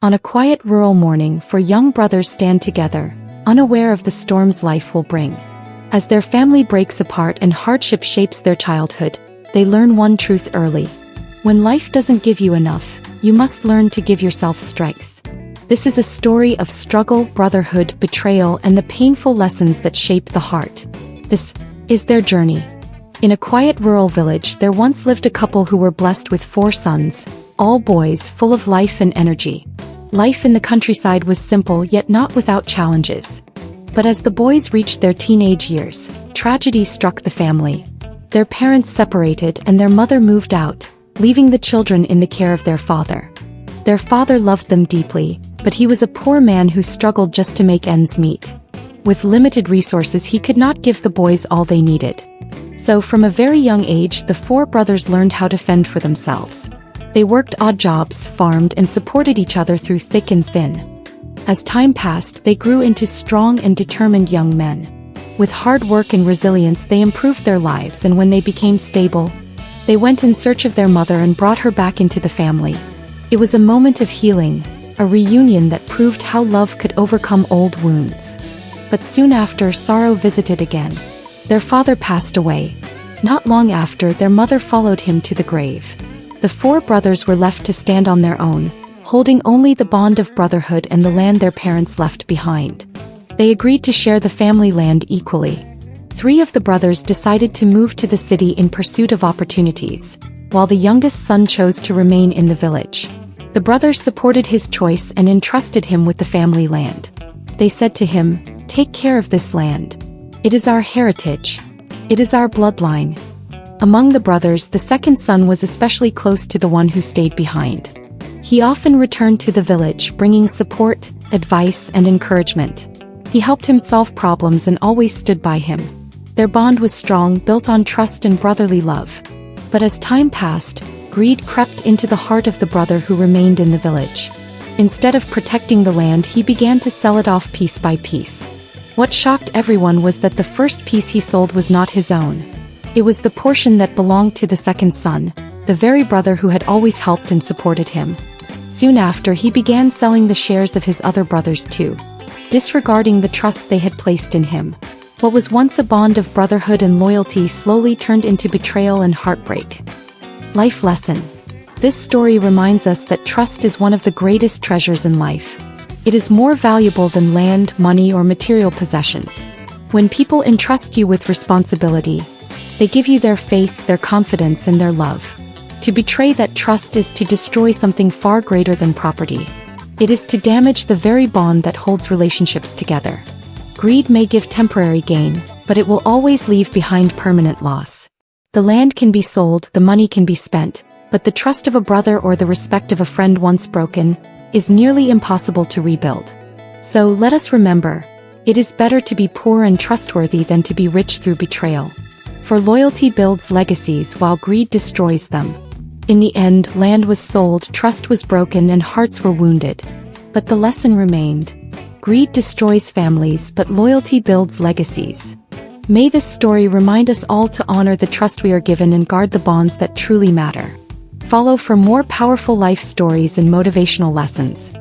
On a quiet rural morning, four young brothers stand together, unaware of the storms life will bring. As their family breaks apart and hardship shapes their childhood, they learn one truth early. When life doesn't give you enough, you must learn to give yourself strength. This is a story of struggle, brotherhood, betrayal, and the painful lessons that shape the heart. This is their journey. In a quiet rural village, there once lived a couple who were blessed with 4 sons, all boys full of life and energy. Life in the countryside was simple yet not without challenges. But as the boys reached their teenage years, tragedy struck the family. Their parents separated and their mother moved out, leaving the children in the care of their father. Their father loved them deeply, but he was a poor man who struggled just to make ends meet. With limited resources, he could not give the boys all they needed. So from a very young age, the 4 brothers learned how to fend for themselves. They worked odd jobs, farmed, and supported each other through thick and thin. As time passed, they grew into strong and determined young men. With hard work and resilience, they improved their lives, and when they became stable, they went in search of their mother and brought her back into the family. It was a moment of healing, a reunion that proved how love could overcome old wounds. But soon after, sorrow visited again. Their father passed away. Not long after, their mother followed him to the grave. The 4 brothers were left to stand on their own, holding only the bond of brotherhood and the land their parents left behind. They agreed to share the family land equally. 3 of the brothers decided to move to the city in pursuit of opportunities, while the youngest son chose to remain in the village. The brothers supported his choice and entrusted him with the family land. They said to him, "Take care of this land. It is our heritage. It is our bloodline." Among the brothers, the second son was especially close to the one who stayed behind. He often returned to the village, bringing support, advice, and encouragement. He helped him solve problems and always stood by him. Their bond was strong, built on trust and brotherly love. But as time passed, greed crept into the heart of the brother who remained in the village. Instead of protecting the land, he began to sell it off piece by piece. What shocked everyone was that the first piece he sold was not his own. It was the portion that belonged to the second son, the very brother who had always helped and supported him. Soon after, he began selling the shares of his other brothers too, disregarding the trust they had placed in him. What was once a bond of brotherhood and loyalty slowly turned into betrayal and heartbreak. Life lesson. This story reminds us that trust is one of the greatest treasures in life. It is more valuable than land, money, or material possessions. When people entrust you with responsibility, they give you their faith, their confidence, and their love. To betray that trust is to destroy something far greater than property. It is to damage the very bond that holds relationships together. Greed may give temporary gain, but it will always leave behind permanent loss. The land can be sold, the money can be spent, but the trust of a brother or the respect of a friend once broken is nearly impossible to rebuild. So let us remember, it is better to be poor and trustworthy than to be rich through betrayal. For loyalty builds legacies while greed destroys them. In the end, land was sold, trust was broken, and hearts were wounded. But the lesson remained. Greed destroys families, but loyalty builds legacies. May this story remind us all to honor the trust we are given and guard the bonds that truly matter. Follow for more powerful life stories and motivational lessons.